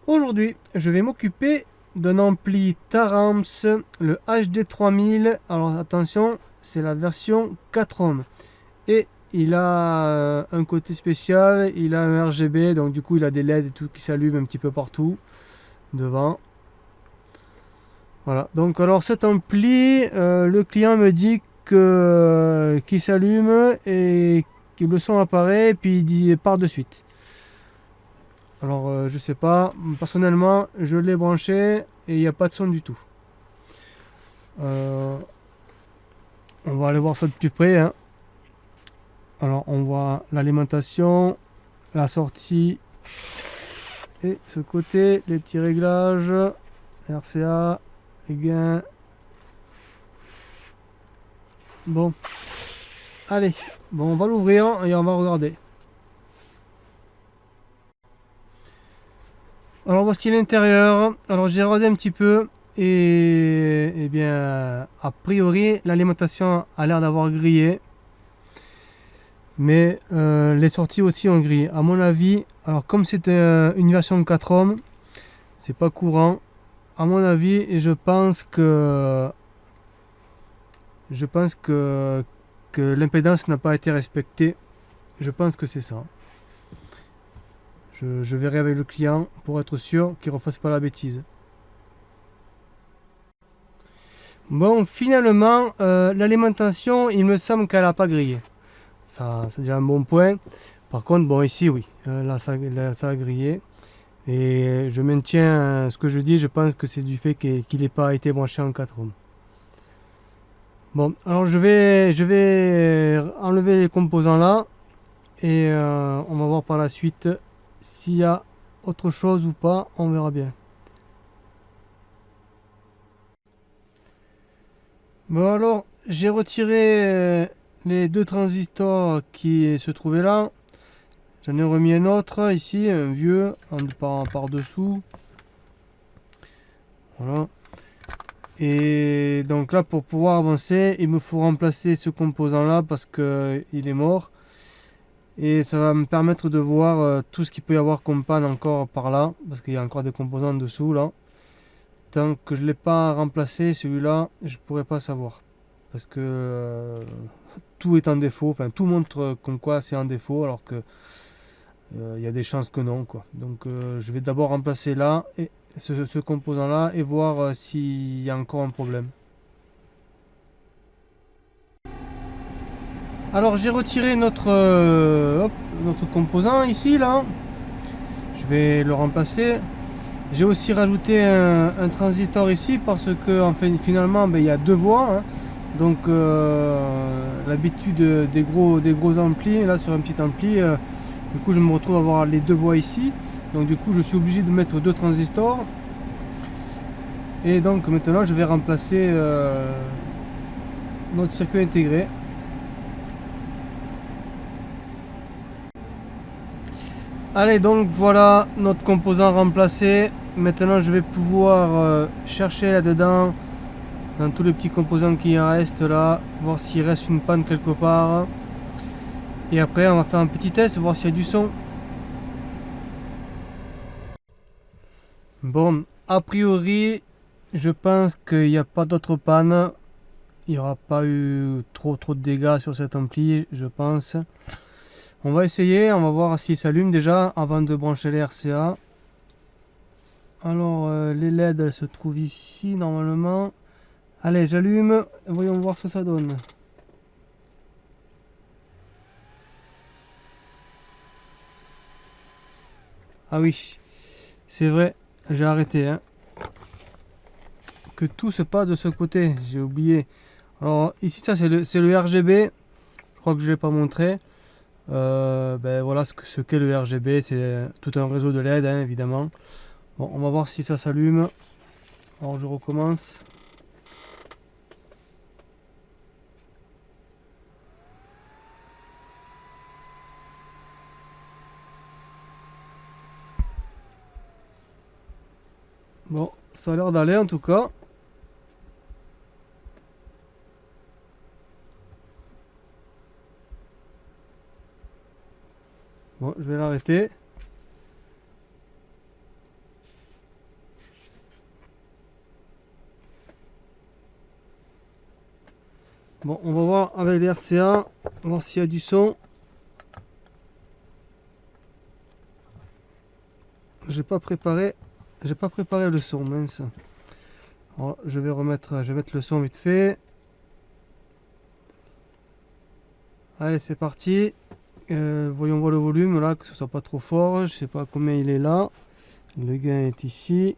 Aujourd'hui, je vais m'occuper d'un ampli Tarams, le HD3000. Alors attention, c'est la version 4 ohms. Et il a un côté spécial, il a un RGB, donc du coup il a des LED et tout qui s'allument un petit peu partout devant. Voilà, donc alors cet ampli, le client me dit qu'il s'allume et que le son apparaît et puis il part de suite. Alors je sais pas, personnellement je l'ai branché et il n'y a pas de son du tout. On va aller voir ça de plus près, hein. Alors on voit l'alimentation, la sortie et ce côté, les petits réglages, RCA, les gains. Bon, allez, bon on va l'ouvrir et on va regarder. Alors voici l'intérieur. Alors j'ai regardé un petit peu et bien a priori l'alimentation a l'air d'avoir grillé. Mais les sorties aussi ont grillé. À mon avis, alors comme c'était une version 4 ohms, c'est pas courant. À mon avis, et je pense que l'impédance n'a pas été respectée. Je pense que c'est ça. Je verrai avec le client pour être sûr qu'il ne refasse pas la bêtise. Bon, finalement, l'alimentation, il me semble qu'elle n'a pas grillé. Ça, c'est déjà un bon point. Par contre, bon, ici, oui, là, ça a grillé. Et je maintiens ce que je dis, je pense que c'est du fait qu'il n'ait pas été branché en 4 ohms. Bon, alors je vais enlever les composants là et on va voir par la suite s'il y a autre chose ou pas, on verra bien. Bon alors, j'ai retiré les deux transistors qui se trouvaient là. J'en ai remis un autre ici, un vieux, par dessous. Voilà. Et donc là, pour pouvoir avancer, il me faut remplacer ce composant là parce que il est mort. Et ça va me permettre de voir tout ce qu'il peut y avoir comme panne encore par là, parce qu'il y a encore des composants dessous là. Tant que je ne l'ai pas remplacé, celui-là, je ne pourrai pas savoir. Parce que tout est en défaut, enfin tout montre comme quoi c'est en défaut, alors que il y a des chances que non, quoi. Donc je vais d'abord remplacer là, et ce composant-là, et voir s'il y a encore un problème. Alors j'ai retiré notre composant ici, là. Je vais le remplacer. J'ai aussi rajouté un transistor ici parce que enfin, finalement ben, il y a deux voies, hein. Donc l'habitude des gros amplis, là sur un petit ampli, du coup je me retrouve à avoir les deux voies ici. Donc du coup je suis obligé de mettre deux transistors. Et donc maintenant je vais remplacer notre circuit intégré. Allez, donc voilà notre composant remplacé. Maintenant je vais pouvoir chercher là-dedans dans tous les petits composants qui restent là, voir s'il reste une panne quelque part. Et après on va faire un petit test, voir s'il y a du son. Bon, a priori, je pense qu'il n'y a pas d'autre panne. Il n'y aura pas eu trop de dégâts sur cet ampli, je pense. On va essayer, on va voir s'il s'allume déjà avant de brancher les RCA. Alors les LED elles se trouvent ici normalement. Allez, j'allume, voyons voir ce que ça donne. Ah oui, c'est vrai, j'ai arrêté, hein. Que tout se passe de ce côté, j'ai oublié. Alors ici ça c'est le RGB, je crois que je ne l'ai pas montré. Ben voilà ce qu'est le RGB, c'est tout un réseau de LED, hein, évidemment. Bon, on va voir si ça s'allume. Alors je recommence. Bon, ça a l'air d'aller en tout cas. Bon, je vais l'arrêter. Bon, on va voir avec les RCA, voir s'il y a du son. J'ai pas préparé le son, mince. Alors, je vais mettre le son vite fait. Allez, c'est parti. Voyons voir le volume là, que ce soit pas trop fort. Je sais pas combien il est là. Le gain est ici.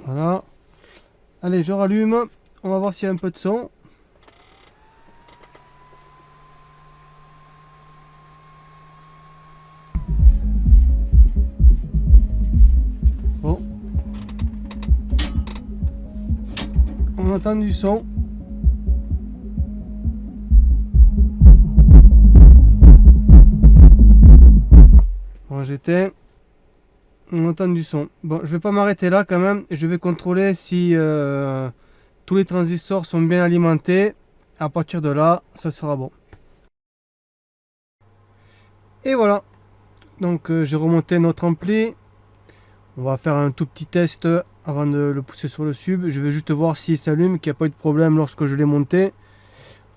Voilà. Allez, je rallume. On va voir s'il y a un peu de son. Bon. On entend du son. Bon, j'éteins. On entend du son. Bon, je vais pas m'arrêter là quand même. Je vais contrôler si tous les transistors sont bien alimentés. À partir de là, ça sera bon. Et voilà. Donc j'ai remonté notre ampli. On va faire un tout petit test avant de le pousser sur le sub. Je vais juste voir s'il s'allume, qu'il n'y a pas eu de problème lorsque je l'ai monté.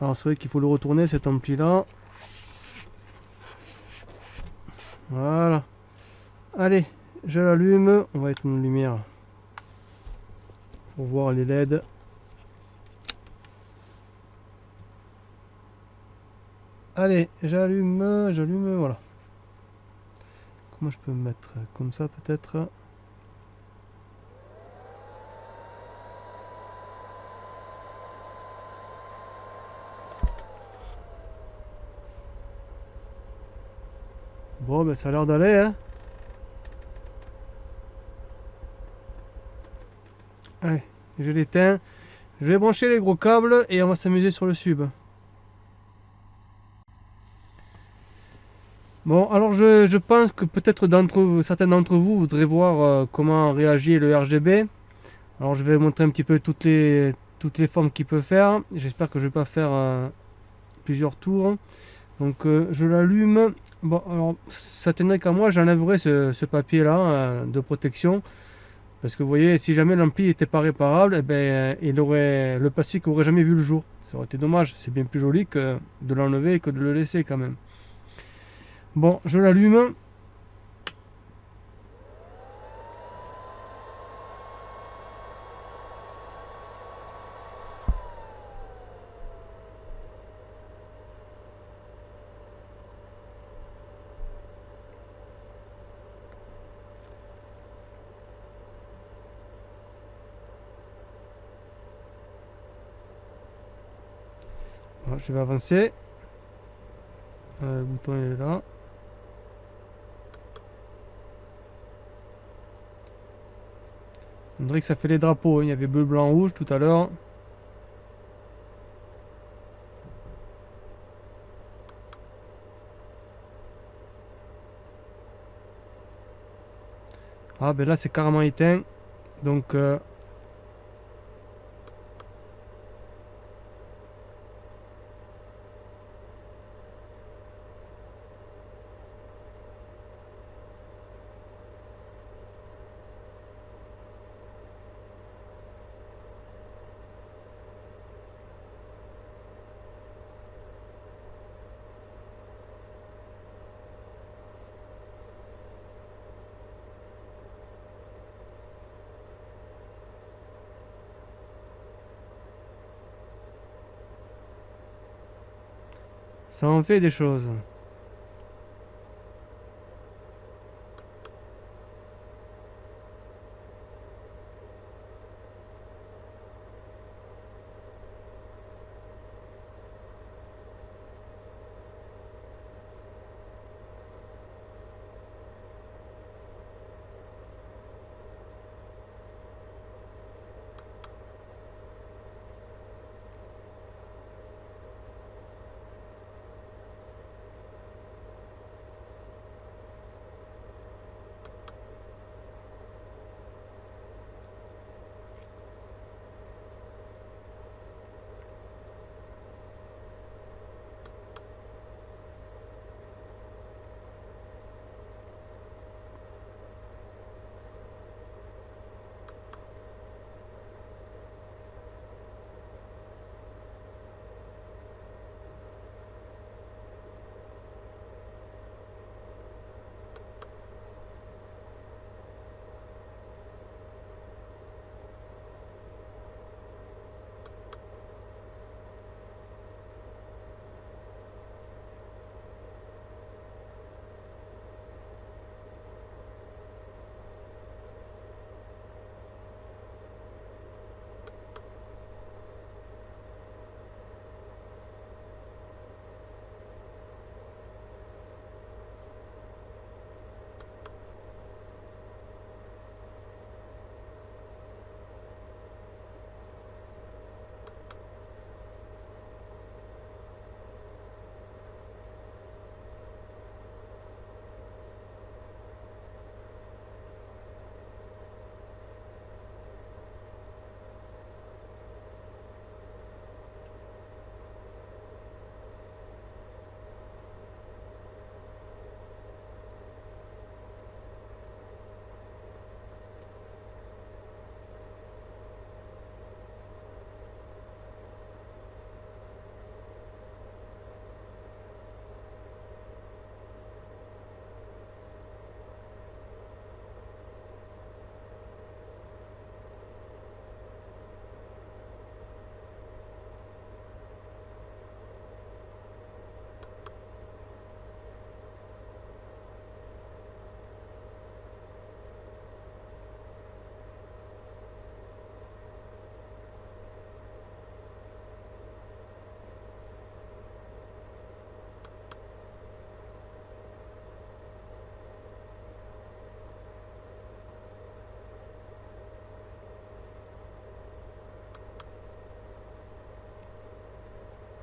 Alors c'est vrai qu'il faut le retourner cet ampli là. Voilà. Allez, je l'allume. On va éteindre la lumière pour voir les LED. Allez, j'allume, voilà. Comment je peux me mettre comme ça peut-être? Bon, ben ça a l'air d'aller, hein. Allez, je l'éteins. Je vais brancher les gros câbles et on va s'amuser sur le sub. Bon, alors je pense que peut-être certains d'entre vous voudraient voir comment réagit le RGB. Alors je vais montrer un petit peu toutes les formes qu'il peut faire. J'espère que je ne vais pas faire plusieurs tours. Donc je l'allume. Bon, alors ça tiendrait qu'à moi, j'enlèverais ce papier là de protection. Parce que vous voyez, si jamais l'ampli n'était pas réparable, eh ben, le plastique aurait jamais vu le jour. Ça aurait été dommage. C'est bien plus joli que de l'enlever et que de le laisser quand même. Bon, je l'allume. Voilà, je vais avancer. Le bouton est là. On dirait que ça fait les drapeaux. Il y avait bleu, blanc, rouge tout à l'heure. Ah ben là c'est carrément éteint. Donc ça en fait des choses.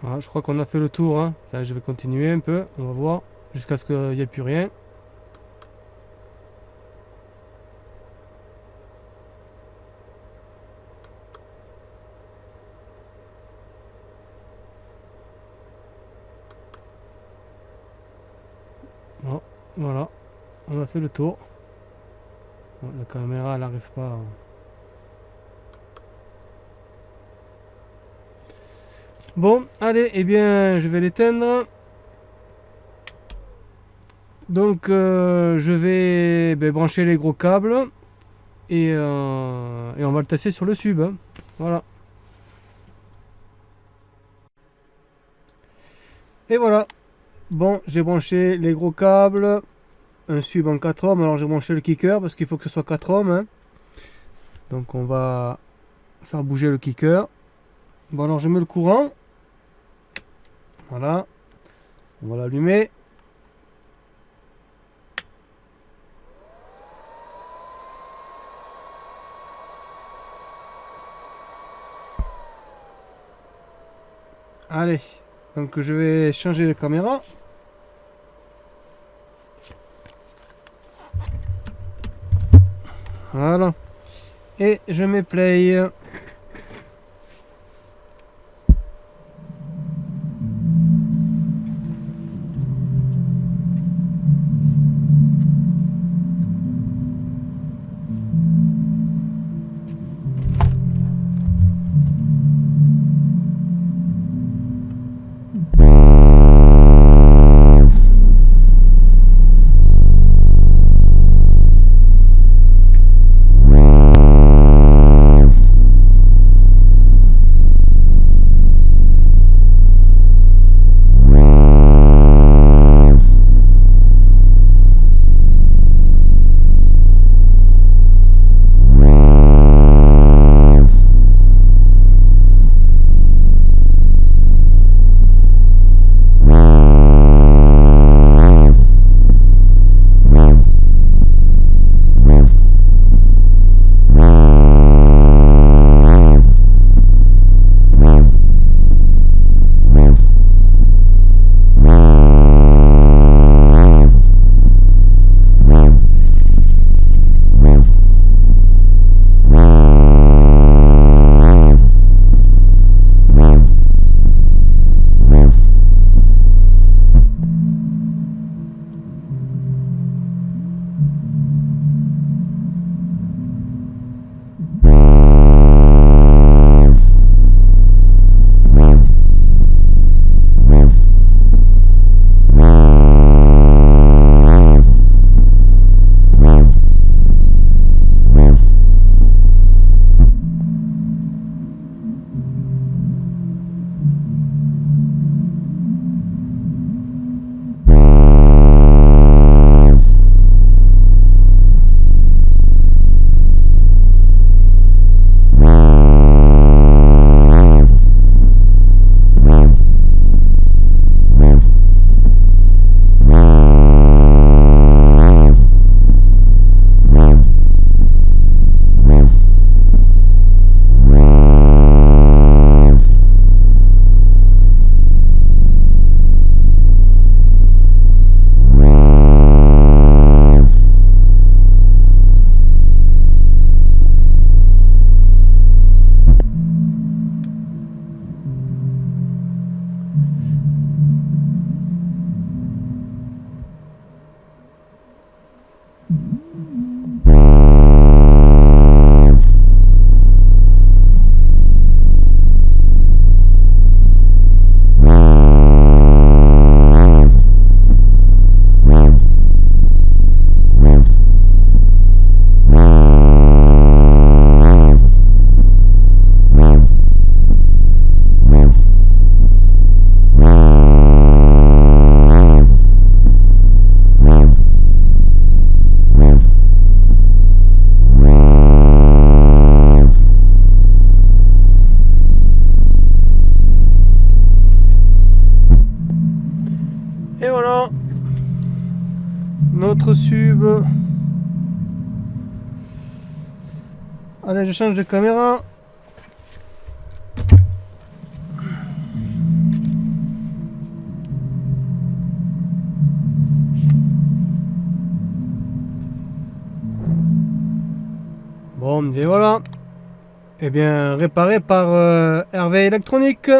Voilà, je crois qu'on a fait le tour, hein. Enfin, je vais continuer un peu, on va voir, jusqu'à ce qu'il n'y ait plus rien. Bon, voilà, on a fait le tour. Bon, la caméra, elle n'arrive pas. Bon, allez, eh bien, je vais l'éteindre. Donc, je vais brancher les gros câbles et on va le tasser sur le sub, hein. Voilà. Et voilà. Bon, j'ai branché les gros câbles, un sub en 4 ohms. Alors, j'ai branché le kicker parce qu'il faut que ce soit 4 ohms, hein. Donc, on va faire bouger le kicker. Bon, alors, je mets le courant. Voilà. On va l'allumer. Allez, donc je vais changer de caméra. Voilà. Et je mets play. Et voilà, notre sub. Allez, je change de caméra. Bon, et voilà. Eh bien, réparé par Hervé Électronique.